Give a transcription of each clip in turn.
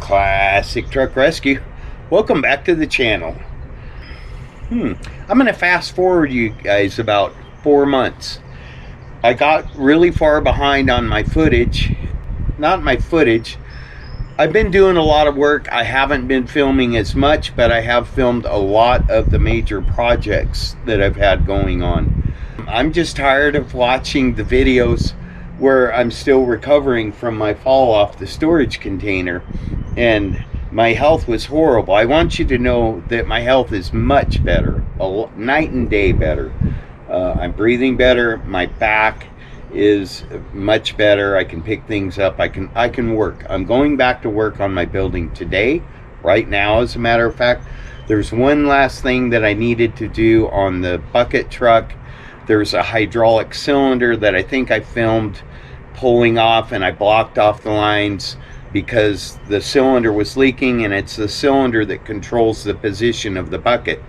Classic Truck Rescue. Welcome back to the channel. I'm going to fast forward you guys about 4 months. I got really far behind on my footage. Not my footage. I've been doing a lot of work. I haven't been filming as much, but I have filmed a lot of the major projects that I've had going on. I'm just tired of watching the videos where I'm still recovering from my fall off the storage container and my health was horrible. I want you to know that my health is much better, night and day better. I'm breathing better. My back is much better. I can pick things up. I can work. I'm going back to work on my building today, right now, as a matter of fact. There's one last thing that I needed to do on the bucket truck. There's a hydraulic cylinder that I think I filmed pulling off, and I blocked off the lines because the cylinder was leaking, and it's the cylinder that controls the position of the bucket.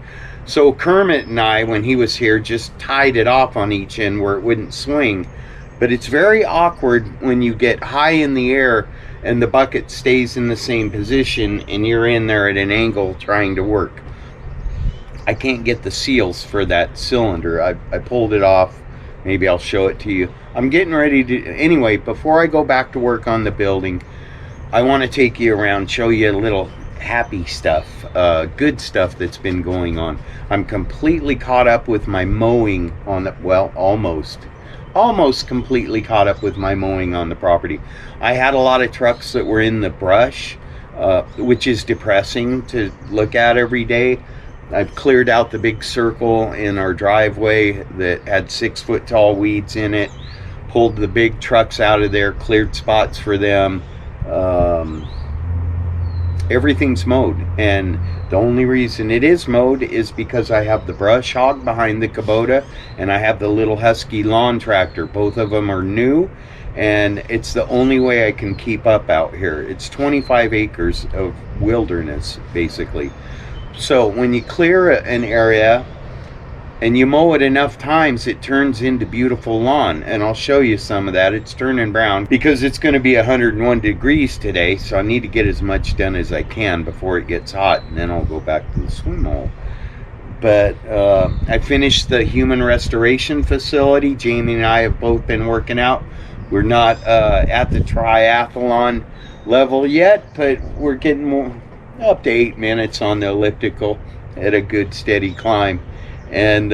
So Kermit and I, when he was here, just tied it off on each end where it wouldn't swing. But it's very awkward when you get high in the air and the bucket stays in the same position and you're in there at an angle trying to work. I can't get the seals for that cylinder. I pulled it off. Maybe I'll show it to you. I'm getting ready to, anyway, before I go back to work on the building, I want to take you around, show you a little happy stuff, good stuff that's been going on. I'm completely caught up with my mowing on the, well, almost completely caught up with my mowing on the property. I had a lot of trucks that were in the brush, which is depressing to look at every day. I've cleared out the big circle in our driveway that had 6-foot tall weeds in it, pulled the big trucks out of there, cleared spots for them. Everything's mowed, and the only reason it is mowed is because I have the brush hog behind the Kubota and I have the little Husky lawn tractor. Both of them are new, and it's the only way I can keep up out here. It's 25 acres of wilderness basically. So when you clear an area and you mow it enough times, it turns into beautiful lawn, and I'll show you some of that. It's turning brown because it's going to be 101 degrees today, so I need to get as much done as I can before it gets hot, and then I'll go back to the swim hole. But I finished the human restoration facility. Jamie and I have both been working out. We're not at the triathlon level yet, but we're getting more, up to 8 minutes on the elliptical at a good steady climb. And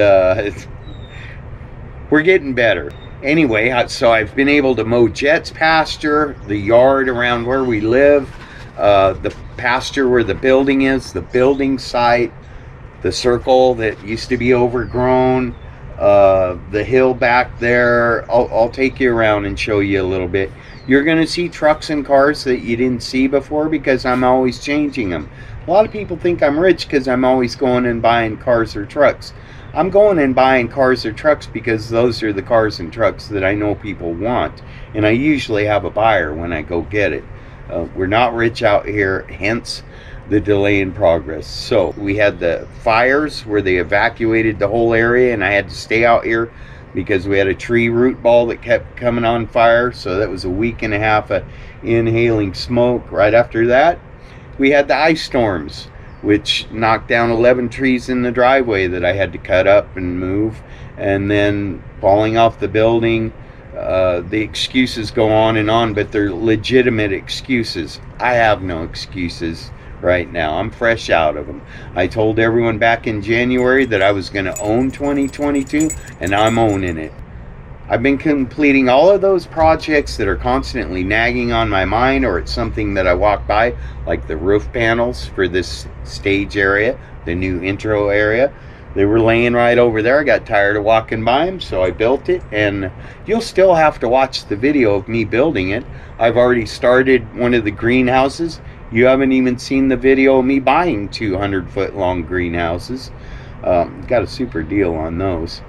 we're getting better. Anyway, so I've been able to mow Jet's pasture, the yard around where we live, the pasture where the building is, the building site, the circle that used to be overgrown, the hill back there. I'll take you around and show you a little bit. You're going to see trucks and cars that you didn't see before because I'm always changing them. A lot of people think I'm rich because I'm always going and buying cars or trucks. I'm going and buying cars or trucks because those are the cars and trucks that I know people want. And I usually have a buyer when I go get it. We're not rich out here, hence the delay in progress. So we had the fires where they evacuated the whole area, and I had to stay out here because we had a tree root ball that kept coming on fire. So that was a week and a half of inhaling smoke. Right after that, we had the ice storms, which knocked down 11 trees in the driveway that I had to cut up and move, and then falling off the building. The excuses go on, but they're legitimate excuses. I have no excuses right now. I'm fresh out of them. I told everyone back in January that I was going to own 2022, and I'm owning it. I've been completing all of those projects that are constantly nagging on my mind, or it's something that I walk by, like the roof panels for this stage area, the new intro area. They were laying right over there. I got tired of walking by them, so I built it, and you'll still have to watch the video of me building it. I've already started one of the greenhouses. You haven't even seen the video of me buying 200-foot long greenhouses. Got a super deal on those.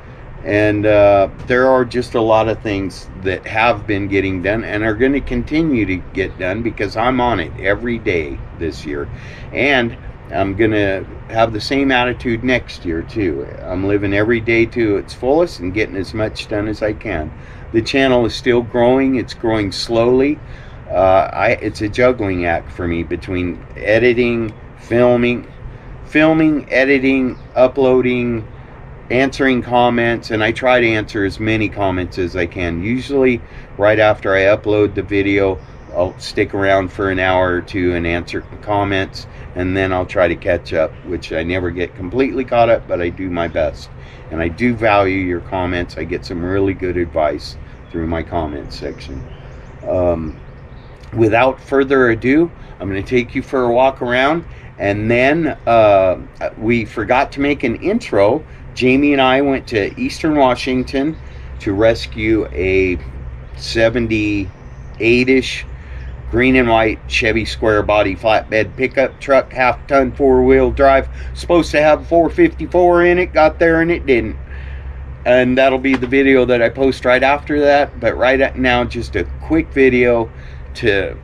And there are just a lot of things that have been getting done and are going to continue to get done because I'm on it every day this year. And I'm going to have the same attitude next year too. I'm living every day to its fullest and getting as much done as I can. The channel is still growing. It's growing slowly. It's a juggling act for me between editing, filming, editing, uploading, answering comments, and I try to answer as many comments as I can. Usually right after I upload the video, I'll stick around for an hour or two and answer comments, and then I'll try to catch up, which I never get completely caught up, but I do my best. And I do value your comments. I get some really good advice through my comments section. Without further ado, I'm going to take you for a walk around, and then we forgot to make an intro. Jamie and I went to Eastern Washington to rescue a 78-ish green and white Chevy square body flatbed pickup truck, half-ton, four-wheel drive. Supposed to have 454 in it, got there and it didn't. And that'll be the video that I post right after that. But right now, just a quick video to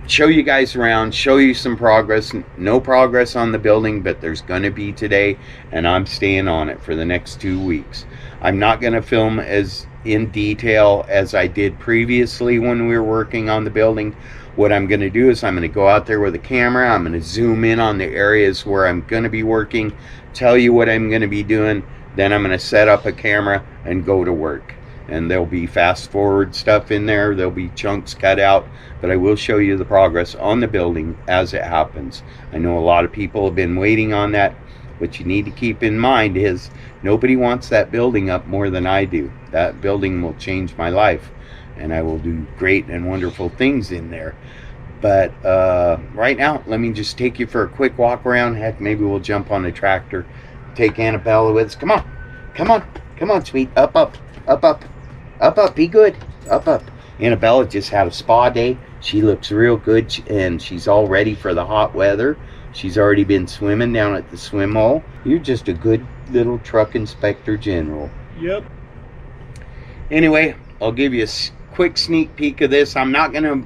show you guys around, show you some progress. No progress on the building, but there's going to be today, and I'm staying on it for the next 2 weeks. I'm not going to film as in detail as I did previously when we were working on the building. What I'm going to do is I'm going to go out there with a camera. I'm going to zoom in on the areas where I'm going to be working, tell you what I'm going to be doing. Then I'm going to set up a camera and go to work. And there'll be fast forward stuff in there. There'll be chunks cut out, but I will show you the progress on the building as it happens. I know a lot of people have been waiting on that. What you need to keep in mind is nobody wants that building up more than I do. That building will change my life, and I will do great and wonderful things in there. But right now, let me just take you for a quick walk around. Heck, maybe we'll jump on a tractor, take Annabella with us. Come on, come on, come on, sweet. Up, up, up, up, up, up. Be good. Up, up. Annabella just had a spa day. She looks real good, and she's all ready for the hot weather. She's already been swimming down at the swim hole. You're just a good little truck inspector general. Yep. Anyway, I'll give you a quick sneak peek of this. I'm not going to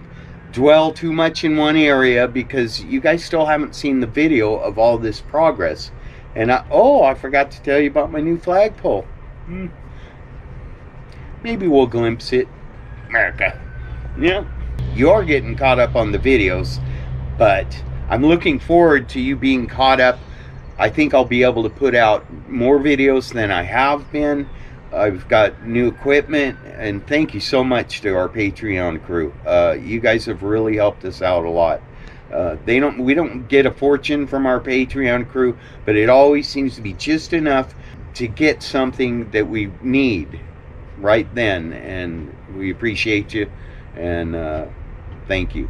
dwell too much in one area because you guys still haven't seen the video of all this progress. And I forgot to tell you about my new flagpole. Maybe we'll glimpse it. America. Yeah. You are getting caught up on the videos, but I'm looking forward to you being caught up. I think I'll be able to put out more videos than I have been. I've got new equipment, and thank you so much to our Patreon crew. You guys have really helped us out a lot. We don't get a fortune from our Patreon crew, but it always seems to be just enough to get something that we need right then, and we appreciate you, and thank you.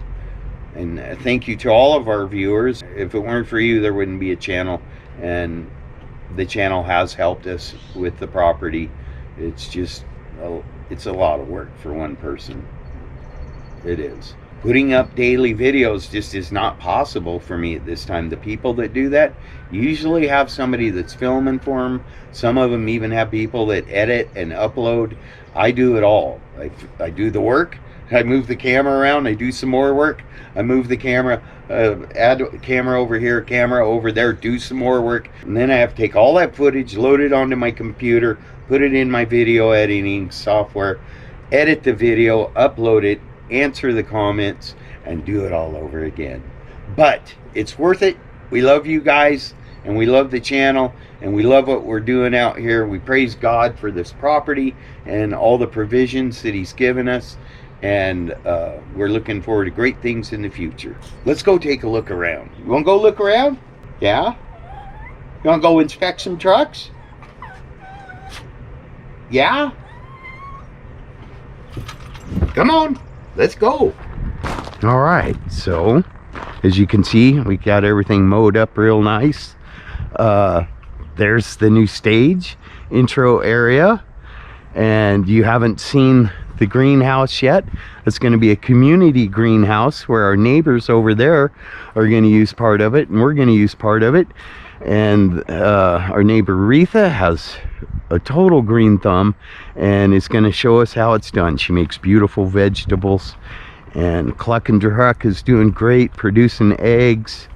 And thank you to all of our viewers. If it weren't for you, there wouldn't be a channel, and the channel has helped us with the property. It's just it's a lot of work for one person. It is. Putting up daily videos just is not possible for me at this time. The people that do that usually have somebody that's filming for them. Some of them even have people that edit and upload. I do it all. I do the work, I move the camera around, I do some more work, I move the camera, add camera over here, camera over there, do some more work, and then I have to take all that footage, load it onto my computer, put it in my video editing software, edit the video, upload it, answer the comments, and do it all over again. But it's worth it. We love you guys, and we love the channel, and we love what we're doing out here. We praise God for this property and all the provisions that He's given us, and we're looking forward to great things in the future. Let's go take a look around. You want to go look around? Yeah? You want to go inspect some trucks? Yeah? Come on, let's go. All right, so as you can see, we got everything mowed up real nice. There's the new stage intro area, and you haven't seen the greenhouse yet. It's going to be a community greenhouse where our neighbors over there are going to use part of it, and we're going to use part of it. And our neighbor Retha has a total green thumb and is going to show us how it's done. She makes beautiful vegetables, and Cluck and Druck is doing great, producing eggs.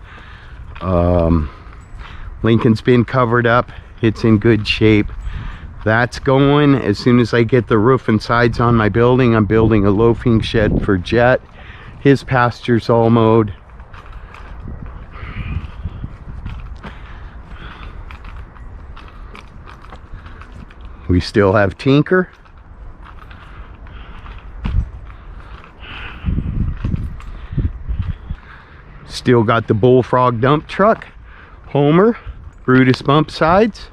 Lincoln's been covered up, it's in good shape. That's going. As soon as I get the roof and sides on my building, I'm building a loafing shed for Jet, His pasture's all mowed. We still have Tinker. Still got the Bullfrog dump truck. Homer, Brutus bump sides.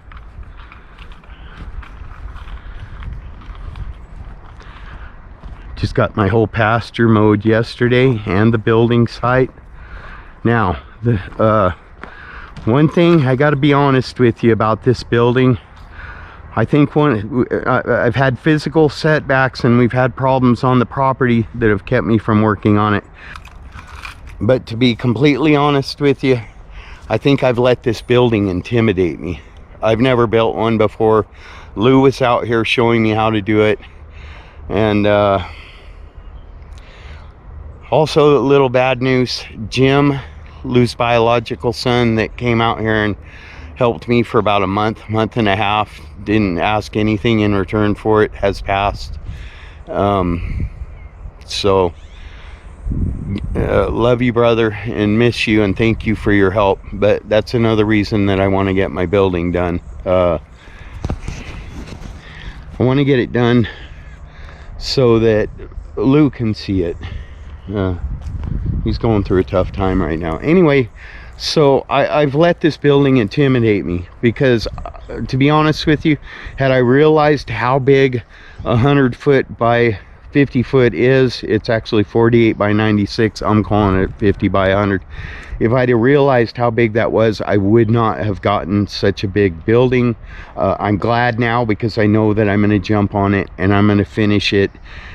Just got my whole pasture mowed yesterday and the building site. Now, the one thing I got to be honest with you about this building. I think I've had physical setbacks and we've had problems on the property that have kept me from working on it. But to be completely honest with you, I think I've let this building intimidate me. I've never built one before. Lou was out here showing me how to do it. And also, a little bad news, Jim, Lou's biological son that came out here and helped me for about a month and a half, didn't ask anything in return for it, has passed. So love you, brother, and miss you, and thank you for your help. But that's another reason that I want to get my building done. I want to get it done so that Lou can see it. He's going through a tough time right now. Anyway, so I've let this building intimidate me because, to be honest with you, had I realized how big 100 foot by 50 foot is, it's actually 48 by 96. I'm calling it 50 by 100. If I'd have realized how big that was, I would not have gotten such a big building. I'm glad now because I know that I'm going to jump on it and I'm going to finish it.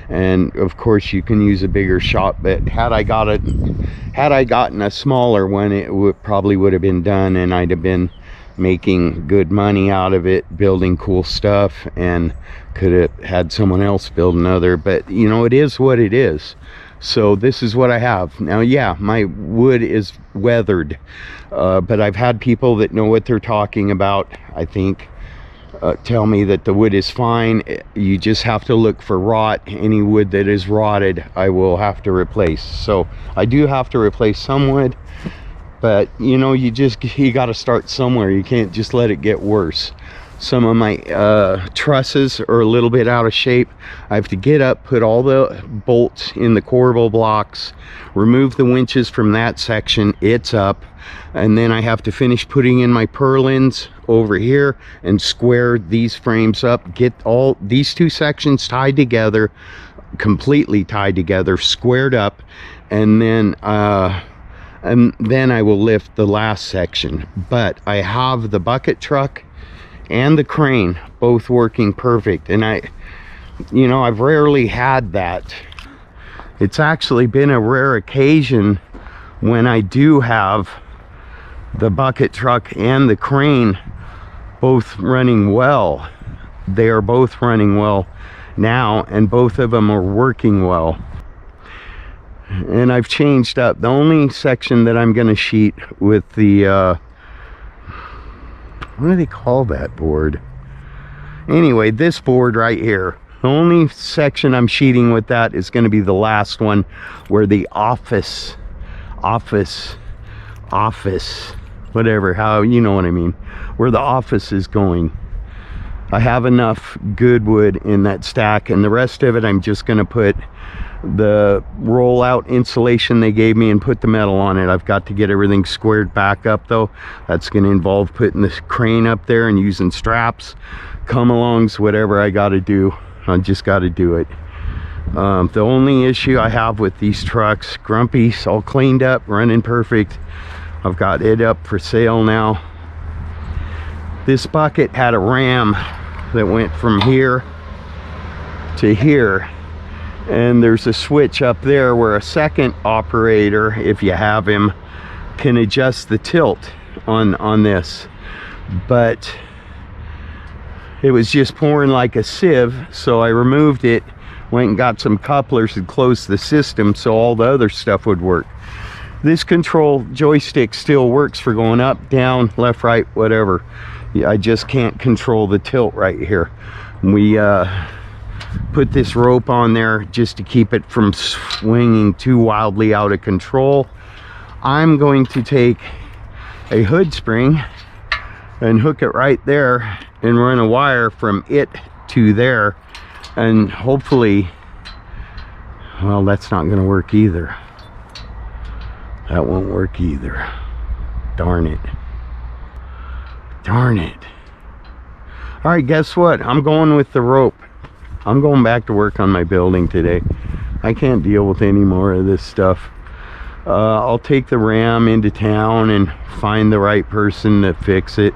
And of course you can use a bigger shop, but had I gotten a smaller one, it probably would have been done and I'd have been making good money out of it, building cool stuff, and could have had someone else build another. But you know, it is what it is. So this is what I have now. Yeah, my wood is weathered, but I've had people that know what they're talking about, I think, tell me that the wood is fine. You just have to look for rot. Any wood that is rotted, I will have to replace. So I do have to replace some wood, but you know, you got to start somewhere. You can't just let it get worse. Some of my trusses are a little bit out of shape. I have to get up, put all the bolts in the corbel blocks, remove the winches from that section. It's up. And then I have to finish putting in my purlins over here and square these frames up, get all these two sections tied together, completely tied together, squared up, and then I will lift the last section. But I have the bucket truck and the crane both working perfect, and I've rarely had that. It's actually been a rare occasion when I do have the bucket truck and the crane both running well. They are both running well now, and both of them are working well. And I've changed up the only section that I'm going to sheet with the what do they call that board? Anyway, this board right here, the only section I'm sheeting with that is going to be the last one, where the office, whatever, how, you know what I mean, where the office is going. I have enough good wood in that stack, and the rest of it I'm just going to put the rollout insulation they gave me and put the metal on it. I've got to get everything squared back up though. That's going to involve putting the crane up there and using straps, come-alongs, whatever I got to do. I just got to do it. The only issue I have with these trucks, Grumpy's all cleaned up, running perfect. I've got it up for sale now. This bucket had a ram that went from here to here, and there's a switch up there where a second operator, if you have him, can adjust the tilt on this. But it was just pouring like a sieve, so I removed it, went and got some couplers and closed the system so all the other stuff would work. This control joystick still works for going up, down, left, right, whatever. I just can't control the tilt right here. put this rope on there just to keep it from swinging too wildly out of control. I'm going to take a hood spring and hook it right there and run a wire from it to there, and hopefully, well, that's not going to work either. That won't work either. Darn it. Darn it. All right, guess what? I'm going with the rope. I'm going back to work on my building today. I can't deal with any more of this stuff. I'll take the ram into town and find the right person to fix it.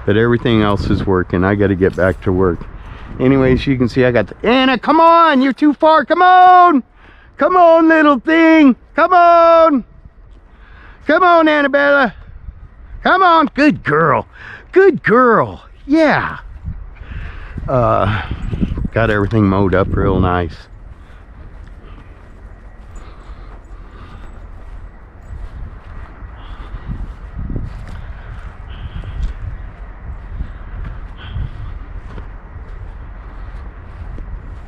But everything else is working. I got to get back to work. Anyways, you can see I got the... Anna, come on! You're too far! Come on! Come on, little thing! Come on! Come on, Annabella! Come on! Good girl! Good girl! Yeah! Got everything mowed up real nice.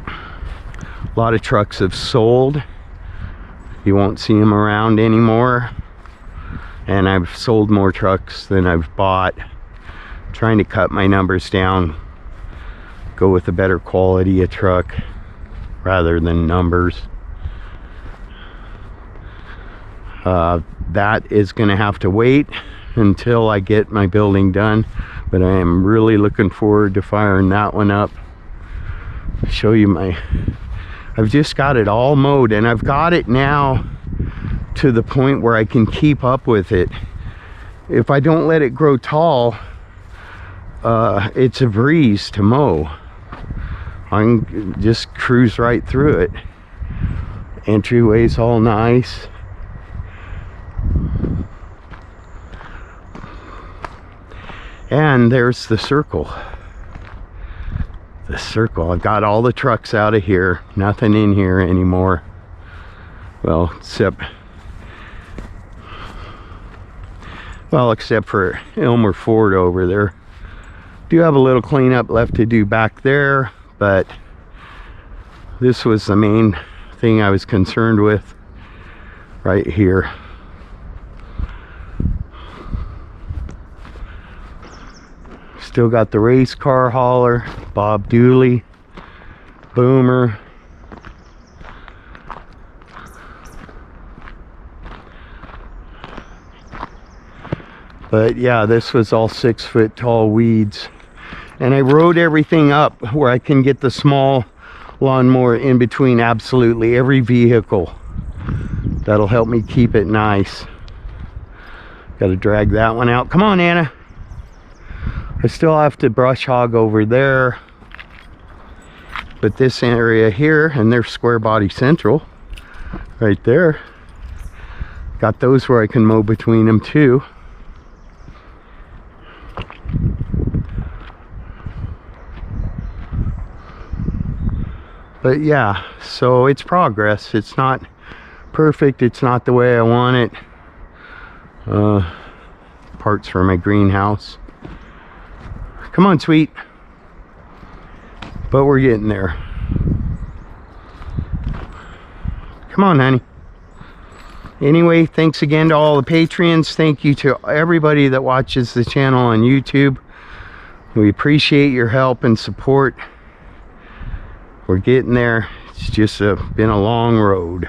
A lot of trucks have sold. You won't see them around anymore. And I've sold more trucks than I've bought. Trying to cut my numbers down. Go with a better quality of truck rather than numbers. That is going to have to wait until I get my building done. But I am really looking forward to firing that one up. Show you my... I've just got it all mowed, and I've got it now to the point where I can keep up with it. If I don't let it grow tall, it's a breeze to mow. I can just cruise right through it. Entryway's all nice. And there's the circle. The circle. I've got all the trucks out of here. Nothing in here anymore. Well, except for Elmer Ford over there. Do have a little cleanup left to do back there, but this was the main thing I was concerned with right here. Still got the race car hauler, Bob Dooley, Boomer. But yeah, this was all 6-foot tall weeds. And I rode everything up where I can get the small lawnmower in between absolutely every vehicle. That'll help me keep it nice. Got to drag that one out. Come on, Anna. I still have to brush hog over there. But this area here, and there's Square Body Central right there. Got those where I can mow between them too. But yeah, so it's progress. It's not perfect. It's not the way I want it. Parts for my greenhouse. Come on, sweet. But we're getting there. Come on, honey. Anyway, thanks again to all the Patreons. Thank you to everybody that watches the channel on YouTube. We appreciate your help and support. We're getting there. It's just been a long road.